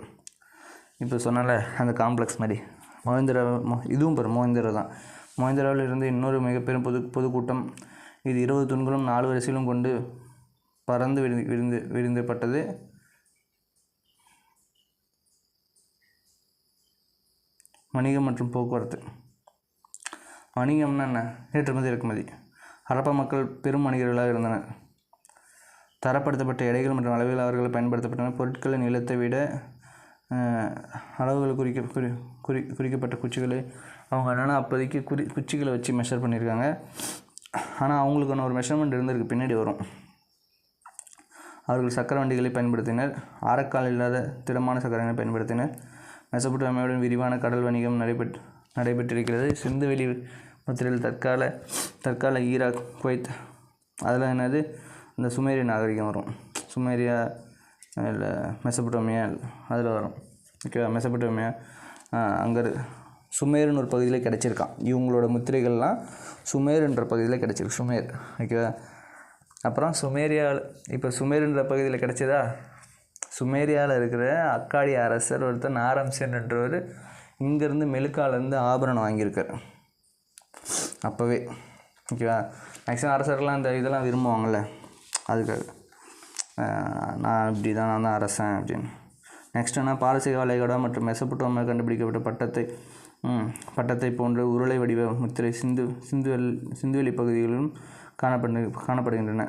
இப்போ சொன்னால அந்த காம்ப்ளெக்ஸ் மாதிரி மொஹேந்தரோ, இதுவும் மொஹேந்தரோ தான். மொஹேந்தரோவில் இருந்து இன்னொரு மிகப்பெரும் பொதுக்கூட்டம். இது 20 தூண்களும் 4 வரிசையிலும் கொண்டு பறந்து விரிந்துப்பட்டது. வணிகம் மற்றும் போக்குவரத்து. வணிகம்னா என்ன? ஏற்றுமதி இறக்குமதி. ஹரப்பா மக்கள் பெரும் வணிகர்களாக இருந்தனர். தரப்படுத்தப்பட்ட எடைகள் மற்றும் அளவில் அவர்கள் பயன்படுத்தப்பட்டன. பொருட்களை நிலத்தை விட அளவுகள் குறிக்கப்பட்ட குச்சிகளை அவங்க என்னென்னா அப்போதைக்கு குச்சிகளை வச்சு மெஷர் பண்ணியிருக்காங்க. ஆனால் அவங்களுக்கான ஒரு மெஷர்மெண்ட் இருந்திருக்கு, பின்னாடி வரும். அவர்கள் சக்கர வண்டிகளை பயன்படுத்தினர். ஆரக்கால் இல்லாத திடமான சக்கரங்களை பயன்படுத்தினர். மெசபடோமியாவுடன் விரிவான கடல் வணிகம் நடைபெற்றிருக்கிறது. சிந்துவெளி முத்திரையில் தற்கால ஈராக், குவைத், அதில் என்னது இந்த சுமேரிய நாகரிகம் வரும். சுமேரியா இல்லை மெசபடோமியா அதில் வரும், ஓகேவா. மெசபடோமியா அங்கே சுமேருன்னு ஒரு பகுதியில் கிடச்சிருக்கான். இவங்களோட முத்திரைகள்லாம் சுமேருன்ற பகுதியில் கிடச்சிருக்கு, சுமேர், ஓகேவா. அப்புறம் சுமேரியாவில் இப்போ சுமேருன்ற பகுதியில் கிடச்சதா. சுமேரியாவில் இருக்கிற அக்காடிய அரசர் ஒருத்தர் நாரம்சேன் என்றவர் இங்கேருந்து மெலுக்காலேருந்து ஆபரணம் வாங்கியிருக்கார் அப்போவே, ஓகேவா. மேக்ஸிமம் அரசர்லாம் இந்த இதெல்லாம் விரும்புவாங்கள்ல, அதுக்காக நான் இப்படி தான், நான் தான் அரசன் அப்படின்னு. நெக்ஸ்ட் என்ன, பாரசீக வளைகுடா மற்றும் மெசபடோமியா கண்டுபிடிக்கப்பட்ட பட்டத்தை போன்ற உருளை வடிவ முத்திரை சிந்துவெளி பகுதிகளிலும் காணப்படுகின்றன.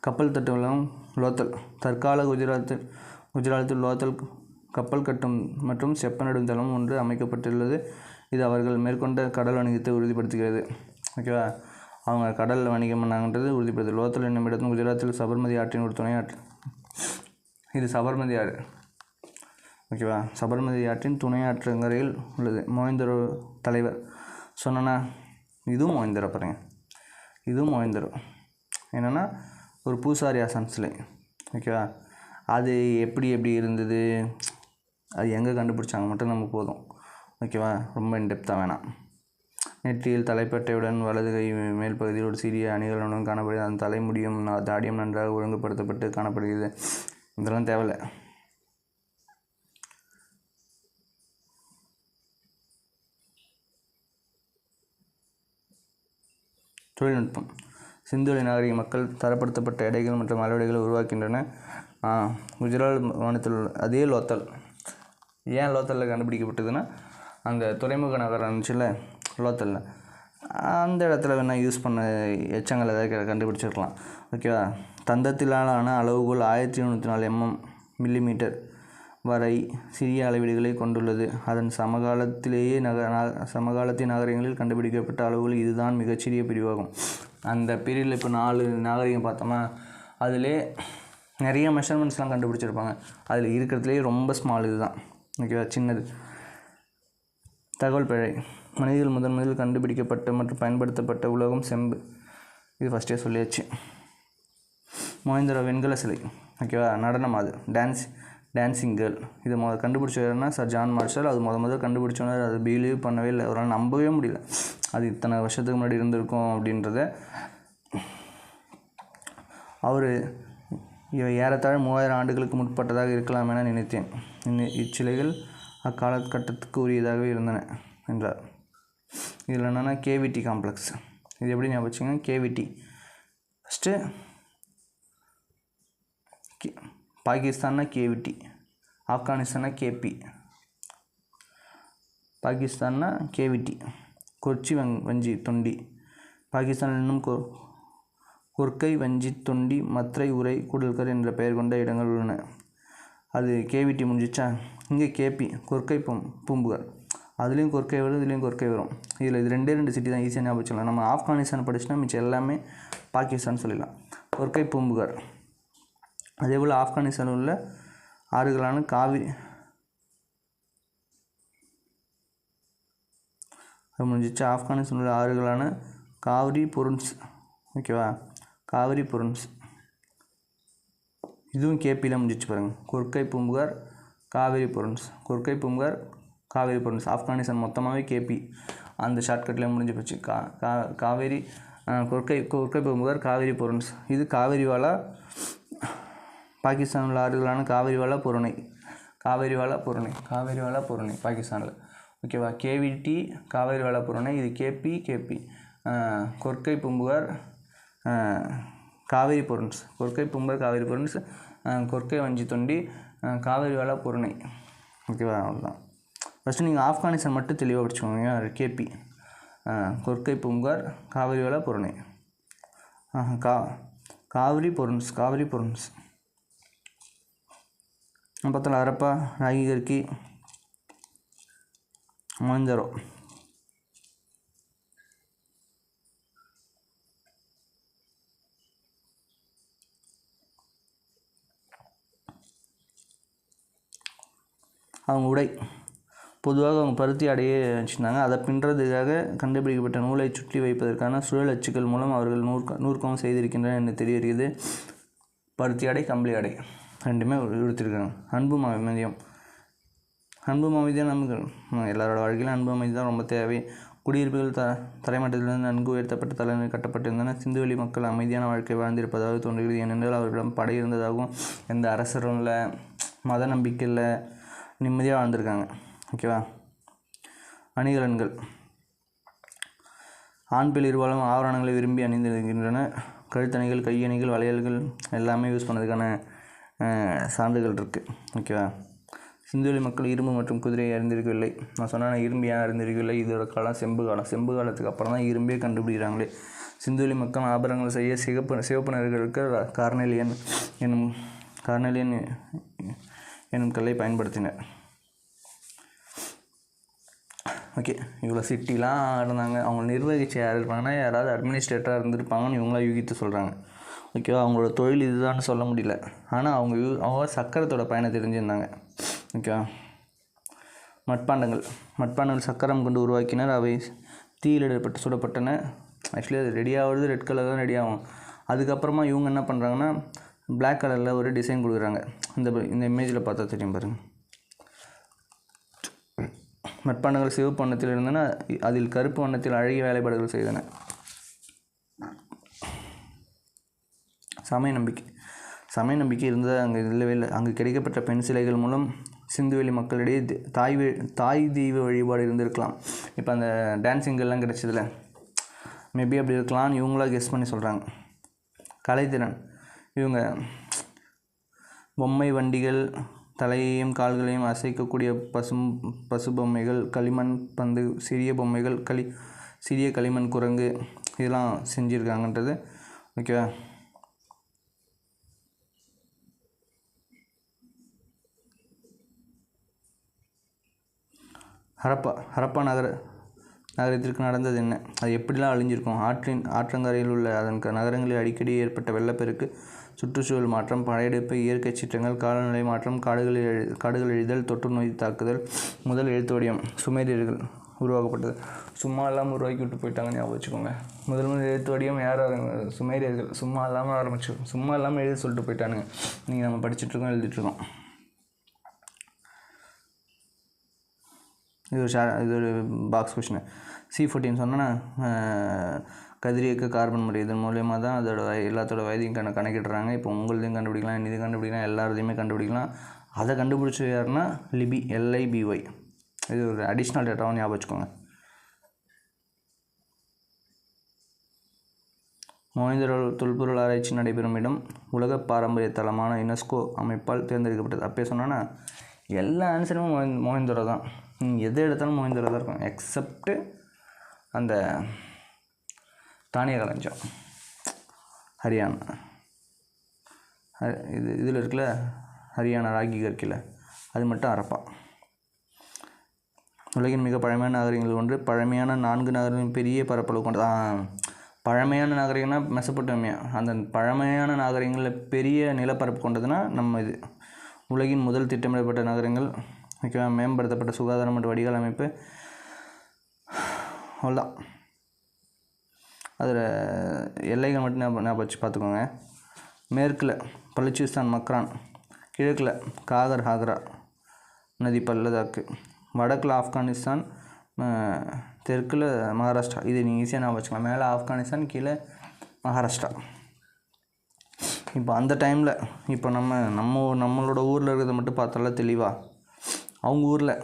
கப்பல் தட்டுவலம் லோத்தல். தற்கால குஜராத்தில் லோத்தல் கப்பல் கட்டும் மற்றும் செப்பனிடும் தளம் ஒன்று அமைக்கப்பட்டுள்ளது. இது அவர்கள் மேற்கொண்ட கடல் வணிகத்தை உறுதிப்படுத்துகிறது. ஓகேவா, அவங்க கடல் வணிகம் பண்ணாங்கன்றது உறுதிப்படுது. லோத்தல் என்னும் இடத்தும் குஜராத்தில் சபர்மதி ஆற்றின் ஒரு துணை ஆற்று. இது சபர்மதி ஆறு. ஓகேவா, சபர்மதி ஆற்றின் துணை ஆற்றங்கரையில் உள்ளது. மோஹிந்தரோ தலைவர் சொன்னா, இதுவும் மோஹிந்தரோ பாருங்க, இதுவும் மோஹிந்தரோ என்னென்னா ஒரு பூசாரி ஆசான் சிலை. ஓகேவா, அது எப்படி இருந்தது, அது எங்கே கண்டுபிடிச்சாங்க மட்டும் நம்ம போதும். ஓகேவா, ரொம்ப இன்டெப்த்தாக வேணாம். நெற்றியில் தலைப்பட்டையுடன் வலது கை மேல் பகுதியில் ஒரு சிறிய அணிகளுடன் காணப்படுகிறது. அந்த தலைமுடியும் தாடியும் நன்றாக ஒழுங்குபடுத்தப்பட்டு காணப்படுகிறது. இதெல்லாம் தேவையில்லை. தொழில்நுட்பம். சிந்துவெளி நாகரிக மக்கள் தரப்படுத்தப்பட்ட எடைகள் மற்றும் அளவீடுகளை உருவாக்கின்றன. குஜராத் மாநிலத்தில் அதே லோத்தல். ஏன் லோத்தலில் கண்டுபிடிக்கப்பட்டதுன்னா, அந்த துறைமுக நகரம் இருந்துச்சுல்ல லோத்தலில், அந்த இடத்துல வேணால் யூஸ் பண்ண எச்சங்கள் ஏதாவது கண்டுபிடிச்சிருக்கலாம். ஓகேவா, தந்தத்திலான அளவுகோல் 1304 மில்லிமீட்டர் வரை சிறிய அளவீடுகளை கொண்டுள்ளது. அதன் சமகாலத்திய நாகரிகங்களில் கண்டுபிடிக்கப்பட்ட அளவுகள் இதுதான் மிகச்சிறிய பிரிவாகும். அந்த பீரியடில் இப்போ 4 நாகரிகம் பார்த்தோமா, அதிலே நிறைய மெஷர்மெண்ட்ஸ்லாம் கண்டுபிடிச்சிருப்பாங்க. அதில் இருக்கிறதுலே ரொம்ப ஸ்மால் இதுதான். ஓகேவா, சின்னது. தகவல் பிழை. மனிதர்கள் முதலில் கண்டுபிடிக்கப்பட்ட மற்றும் பயன்படுத்தப்பட்ட உலோகம் செம்பு. இது ஃபஸ்ட்டே சொல்லியாச்சு. மோஹிந்தரோ வெண்கல சிலை. ஓகேவா, நடனம். அது டான்ஸிங் கேர்ள். இது கண்டுபிடிச்சதுன்னா சார் ஜான் மார்ஷல். அது முதல் கண்டுபிடிச்சோன்னா அது பிலீவ் பண்ணவே இல்லை, அவரால் நம்பவே முடியல அது இத்தனை வருஷத்துக்கு முன்னாடி இருந்திருக்கும் அப்படின்றத. அவர் ஏறத்தாழ 3000 ஆண்டுகளுக்கு முற்பட்டதாக இருக்கலாம் என நினைத்தேன். இச்சிலைகள் அக்காலகட்டத்துக்கு உரியதாகவே இருந்தன என்றார். இதில் என்னென்னா கேவிடி காம்ப்ளெக்ஸ். இது எப்படி ஞாபகம் வச்சுங்க, கேவிடி. ஃபஸ்ட்டு பாகிஸ்தான்னா கேவிடி, ஆப்கானிஸ்தான்னா கேபி. பாகிஸ்தான்னா கேவிடி, கொர்ச்சி வஞ்சி தொண்டி. பாகிஸ்தானில் இன்னும் கொர்க்கை வஞ்சி தொண்டி மத்ரை உரை கூடல்கர் என்ற பெயர் கொண்ட இடங்கள் உள்ளன. அது கேவிடி முடிஞ்சிச்சா. இங்கே கேபி கொர்க்கை பூம்புகார். அதுலேயும் கொர்க்கை வரும், இதுலேயும் கொர்க்கை வரும். இதில் இது 2 சிட்டி தான் ஈஸியாக ஞாபகம் வச்சுக்கலாம். நம்ம ஆப்கானிஸ்தான் படிச்சுன்னா மிச்சம் எல்லாமே பாகிஸ்தான் சொல்லிடலாம். கொர்க்கை பூம்புகார். அதேபோல் ஆப்கானிஸ்தானில் உள்ள ஆறுகளான காவிரி, அது முடிஞ்சிச்சு. ஆப்கானிஸ்தானில் உள்ள ஆறுகளான காவிரி புருன்ஸ். ஓகேவா, காவிரி புருன்ஸ். இதுவும் கேபியில் முடிஞ்சிச்சு பாருங்கள். கொர்க்கை பூம்புகார், காவிரி புருன்ஸ். கொர்க்கை பூம்புகார், காவிரி புருன்ஸ். ஆப்கானிஸ்தான் மொத்தமாகவே கேபி. அந்த ஷார்ட்கட்டில் முடிஞ்சு போச்சு. காவேரி கொர்க்கை பூம்புகார், காவிரி புருன்ஸ். இது காவிரிவாலா. பாகிஸ்தானில் உள்ள ஆறுகளான காவிரிவாலா, பொருணை. காவிரிவாலா பொருணை பாகிஸ்தானில். ஓகேவா, கேவிடி காவிரிவாலா பொருணை. இது கேபி. கொர்க்கை பூம்புகார், காவிரி புருன்ஸ். கொர்க்கை பூம்புகார், காவிரி புருன்ஸ். கொர்க்கை வஞ்சி தொண்டி, காவிரிவாலா பொருணை. ஓகேவா, அவ்வளோதான். ஃபஸ்ட்டு நீங்கள் ஆப்கானிஸ்தான் மட்டும் தெளிவாக படிச்சுக்கோங்க. கேபி, கொர்க்கை பூம்புகார், காவிரிவாலா பொருணை. காவிரி புருன்ஸ். பார்த்தோம் ஹரப்பா, ராகிகர்கி, மோஹிந்தரோ. அவங்க உடை பொதுவாக அவங்க பருத்தி அடையே வச்சுருந்தாங்க. அதை பின்னுறதுக்காக கண்டுபிடிக்கப்பட்ட நூலை சுற்றி வைப்பதற்கான சுழல் அச்சுக்கள் மூலம் அவர்கள் நூற்கம் செய்திருக்கின்றனர் என்று தெரிய வருகிறது. பருத்தி அடை, கம்பளி அடை ரெண்டுமே உடுத்திருக்காங்க. அன்பும் அமைதியும். நமக்கு எல்லாரோட வாழ்க்கையிலும் அன்பு அமைதி தான் ரொம்ப தேவை. குடியிருப்புகள் தரைமட்டத்திலிருந்து நன்கு உயர்த்தப்பட்ட தலைநிலை கட்டப்பட்டிருந்தன. சிந்துவெளி மக்கள் அமைதியான வாழ்க்கை வாழ்ந்திருப்பதாக தோன்றுகிறது. ஏனென்றால் அவர்களிடம் படை இருந்ததாகவும் எந்த அரசரும் இல்லை, மத நம்பிக்கை இல்லை, நிம்மதியாக வாழ்ந்திருக்காங்க. ஓகேவா. அணிகலன்கள். ஆண் பெண் இருபாலும் ஆபரணங்களை விரும்பி அணிந்திருக்கின்றன. கழுத்தணிகள், கையணிகள், வளையல்கள் எல்லாமே யூஸ் பண்ணதுக்கான சான்றுகள் இருக்குது. ஓகேவா. சிந்துவெளி மக்கள் இரும்பு மற்றும் குதிரையை அறிந்திருக்கவில்லை. நான் சொன்ன இரும்பு ஏன் அறிந்திருக்கவில்லை, இதோட காலம் செம்பு காலத்துக்கு அப்புறம் தான் இரும்பே கண்டுபிடிக்கிறாங்களே. சிந்துவெளி மக்கள் ஆபரணங்கள் செய்ய சிவப்பு நிறங்களுக்கு கார்னேலியன் என்னும் கல்லை பயன்படுத்தினர். ஓகே, இவ்வளோ சிட்டிலாம் இருந்தாங்க. அவங்க நிர்வகிச்சு யார் இருப்பாங்கன்னா யாராவது அட்மினிஸ்ட்ரேட்டராக இருந்திருப்பாங்கன்னு இவங்களாம் யூகித்து சொல்கிறாங்க. ஓகேவா, அவங்களோட தொழில் இதுதான்னு சொல்ல முடியல. ஆனால் அவங்க சக்கரத்தோட பயனை தெரிஞ்சிருந்தாங்க. ஓகேவா, மட்பாண்டங்கள் சக்கரம் கொண்டு உருவாக்கினர். அவை தீயிலிடப்பட்டு சுடப்பட்டன. ஆக்சுவலி அது ரெடி ஆகிறது ரெட் கலர் தான் ரெடி ஆகும். அதுக்கப்புறமா இவங்க என்ன பண்ணுறாங்கன்னா பிளாக் கலரில் ஒரு டிசைன் கொடுக்குறாங்க. இந்த இமேஜில் பார்த்தா தெரியும் பாருங்கள். மட்பாண்டங்கள் சிவப்பு வண்ணத்தில் இருந்தன, அதில் கருப்பு வண்ணத்தில் அழகிய வேலைப்பாடுகள் செய்தன. சமய நம்பிக்கை இருந்தது அங்கே இல்லவே இல்லை. அங்கு கிடைக்கப்பட்ட பெண் சிலைகள் மூலம் சிந்துவெளி மக்களிடையே தாய் தெய்வ வழிபாடு இருந்திருக்கலாம். இப்போ அந்த டான்ஸிங்கெல்லாம் கிடைச்சதில்ல, மேபி அப்படி இருக்கலாம்னு இவங்களா கெஸ் பண்ணி சொல்கிறாங்க. கலைத்திறன், இவங்க பொம்மை வண்டிகள், தலையையும் கால்களையும் அசைக்கக்கூடிய பசு பொம்மைகள், களிமண் பந்து, சிறிய பொம்மைகள், சிறிய களிமண் குரங்கு, இதெல்லாம் செஞ்சுருக்காங்கன்றது. ஓகேவா, ஹரப்பா நகரத்திற்கு நடந்தது என்ன, அது எப்படிலாம் அழிஞ்சிருக்கும்? ஆற்றங்கரையில் உள்ள அதன் நகரங்களில் அடிக்கடி ஏற்பட்ட வெள்ளப்பெருக்கு, சுற்றுச்சூழல் மாற்றம், படையெடுப்பு, இயற்கை சீற்றங்கள், காலநிலை மாற்றம், காடுகள் அழிதல், தொற்று நோய் தாக்குதல். முதல் எழுத்து வடிவம் சுமேரியர்கள் உருவாக்கப்பட்டது. சும்மா இல்லாமல் உருவாக்கி விட்டு போயிட்டாங்கன்னு ஞாபகம் வச்சுக்கோங்க. முதல் எழுத்து வடிவம் யார்? சுமேரியர்கள். சும்மா இல்லாமல் எழுதி சொல்லிட்டு போயிட்டானுங்க. நீங்கள் நம்ம படிச்சுட்ருக்கோம், எழுதிட்டுருக்கோம். இது ஒரு பாக்ஸ் கொஷின். C14 சொன்னால் கதிரியக்க கார்பன் முறை, இதன் மூலயமா தான் அதோட எல்லாத்தோட வயதையும் கணக்கிடுறாங்க. இப்போ உங்களதையும் கண்டுபிடிக்கலாம், இது கண்டுபிடிக்கலாம், எல்லாத்தையுமே கண்டுபிடிக்கலாம். அதை கண்டுபிடிச்சது யாருன்னா LIBY. இது ஒரு அடிஷ்னல் டேட்டாவும் ஞாபகம் வச்சுக்கோங்க. மொஹஞ்சதாரோ தொல்பொருள் ஆராய்ச்சி நடைபெறும் இடம் உலக பாரம்பரிய தலமான UNESCO அமைப்பால் தேர்ந்தெடுக்கப்பட்டது. அப்பயே சொன்னோன்னா எல்லா ஆன்சரும் மொஹஞ்சதாரோ தான். எது எடுத்தாலும் மொஹஞ்சதாரோ தான் இருக்கும், எக்ஸப்ட்டு அந்த தானிய களஞ்சியம் ஹரியானா. இதில் இருக்குல்ல ஹரியானா ராகி கற்கில், அது மட்டும் ஹரப்பா. உலகின் மிக பழமையான நாகரிகங்கள் ஒன்று. பழமையான 4 நகரங்களின் பெரிய பரப்பளவு கொண்டது. பழமையான நாகரிகம்னா மெசபொட்டேமியா. அந்த பழமையான நாகரிகங்களில் பெரிய நிலப்பரப்பு கொண்டதுன்னா நம்ம இது. உலகின் முதல் திட்டமிடப்பட்ட நகரங்கள். ஓகேவா, மேம்படுத்தப்பட்ட சுகாதாரம் மற்றும் வடிகால் அமைப்பு. அவ்வளோதான். அதில் எல்லைகள் மட்டும் ஞாபகம் வச்சு பார்த்துக்கோங்க. மேற்கில் பலுச்சிஸ்தான் மக்ரான், கிழக்கில் காகர் ஹாக்ரா நதி பள்ளத்தாக்கு, வடக்கில் ஆப்கானிஸ்தான், தெற்கில் மகாராஷ்டிரா. இது நீங்கள் ஈஸியாக ஞாபகம் வச்சுக்கலாம். மேலே ஆப்கானிஸ்தான், கீழே மகாராஷ்டிரா. இப்போ அந்த டைமில் இப்போ நம்மளோட ஊரில் இருக்கிறத மட்டும் பார்த்தால தெளிவாக, அவங்க ஊரில்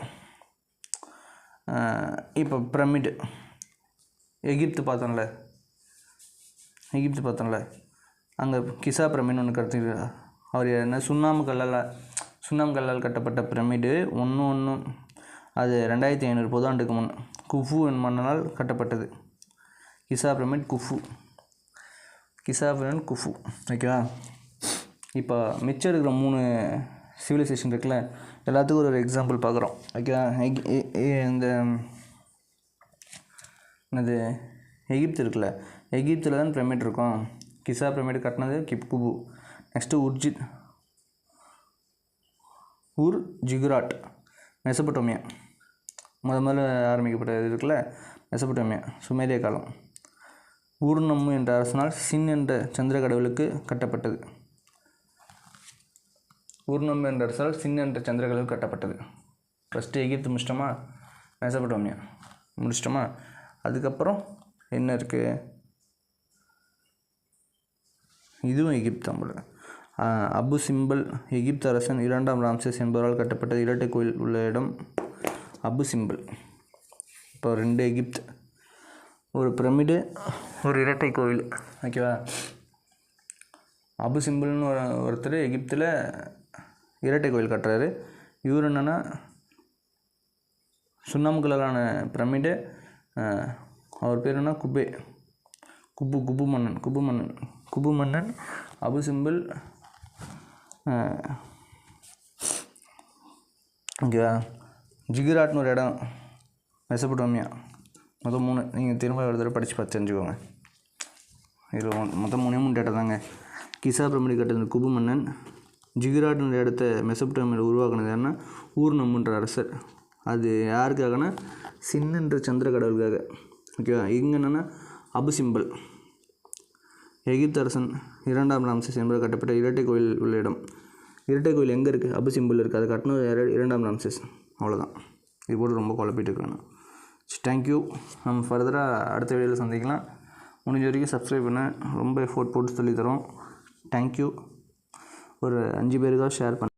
இப்போ பிரமிடு எகிப்து பார்த்தோம்ல, அங்கே கிசா பிரமிட்னு ஒன்று கருத்து. அவர் என்ன சுண்ணாம்பு கல்லால் கட்டப்பட்ட பிரமிடு ஒன்று அது 2500 பொதாண்டுக்கு முன் குஃபு மன்னனால் கட்டப்பட்டது. கிசா பிரமிட் குஃபு. ஓகேவா, இப்போ மிச்சம் இருக்கிற 3 சிவிலைசேஷன் இருக்குல்ல, எல்லாத்துக்கும் ஒரு எக்ஸாம்பிள் பார்க்குறோம். ஓகேவா, இந்த என்னது எகிப்து இருக்குல்ல, எகிப்தில் தான் பிரமிட் இருக்கும். கிசா பிரமிட் கட்டினது குஃபு. Next ziggurat மெசபொட்டேமியா. முதல்ல ஆரம்பிக்கப்பட்டது இருக்குல்ல மெசபொட்டேமியா, சுமேரிய காலம். ஊர்நம்மு என்ற அரசனால் சின் என்ற சந்திர கடவுளுக்கு கட்டப்பட்டது. ஃபஸ்ட்டு எகிப்து முடிச்சிட்டோமா, மெசபொட்டேமியா முடிச்சிட்டோமா. அதுக்கப்புறம் என்ன இருக்குது, இதுவும் எகிப்து தான் போல. அபு சிம்பல் எகிப்து அரசன் 2ஆம் ராம்சேஸ் என்பவரால் கட்டப்பட்டது. இரட்டை கோயில் உள்ள இடம் அபு சிம்பல். இப்போ 2 எகிப்து, ஒரு பிரமிடு, ஒரு இரட்டை கோவில். ஓகேவா, அபு சிம்பல்னு ஒருத்தர் எகிப்தில் இரட்டை கோயில் கட்டுறாரு. இவர் என்னென்னா சுண்ணாம்புகளாலான பிரமிடு. அவர் பேர் என்ன, குபு மன்னன் அபு சிம்பிள் ஓகேவா. ஜிகிராட்னு ஒரு இடம் மெசபடோமியா. மொத்தம் 3. நீங்கள் திரும்ப ஒரு தடவை படித்து பார்த்து தெரிஞ்சுக்கோங்க. இது மொத்தம் 3 டேட்டா தாங்க. கிசா பிரமிடு கட்டின குபு மன்னன். ஜிகிராட்னு இடத்த மெசபடோமியில் உருவாக்குனது யாருன்னா ஊர்நம்ன்ற அரசர். அது யாருக்காகனா சின்னன்ற சந்திர கடவுளுக்காக. ஓகேவா. இங்கே என்னென்னா அபு சிம்பிள் எகிப்து அரசன் 2ஆம் ராம்சஸ் என்பது கட்டப்பட்ட இரட்டை கோயில் உள்ள இடம். இரட்டை கோயில் எங்கே இருக்குது? அபு சிம்பிள் இருக்குது. அது கட்டினது 2ஆம் ராம்சஸ். அவ்வளோதான். இது கூட ரொம்ப குழப்பிட்டு இருக்கணும். தேங்க்யூ. நம்ம ஃபர்தராக அடுத்த வீடியோவில் சந்திக்கலாம். முடிஞ்ச வரைக்கும் சப்ஸ்கிரைப் பண்ண ரொம்ப எஃபோர்ட் போட்டு சொல்லித்தரோம். தேங்க்யூ. ஒரு 5 பேருக்காக ஷேர் பண்ண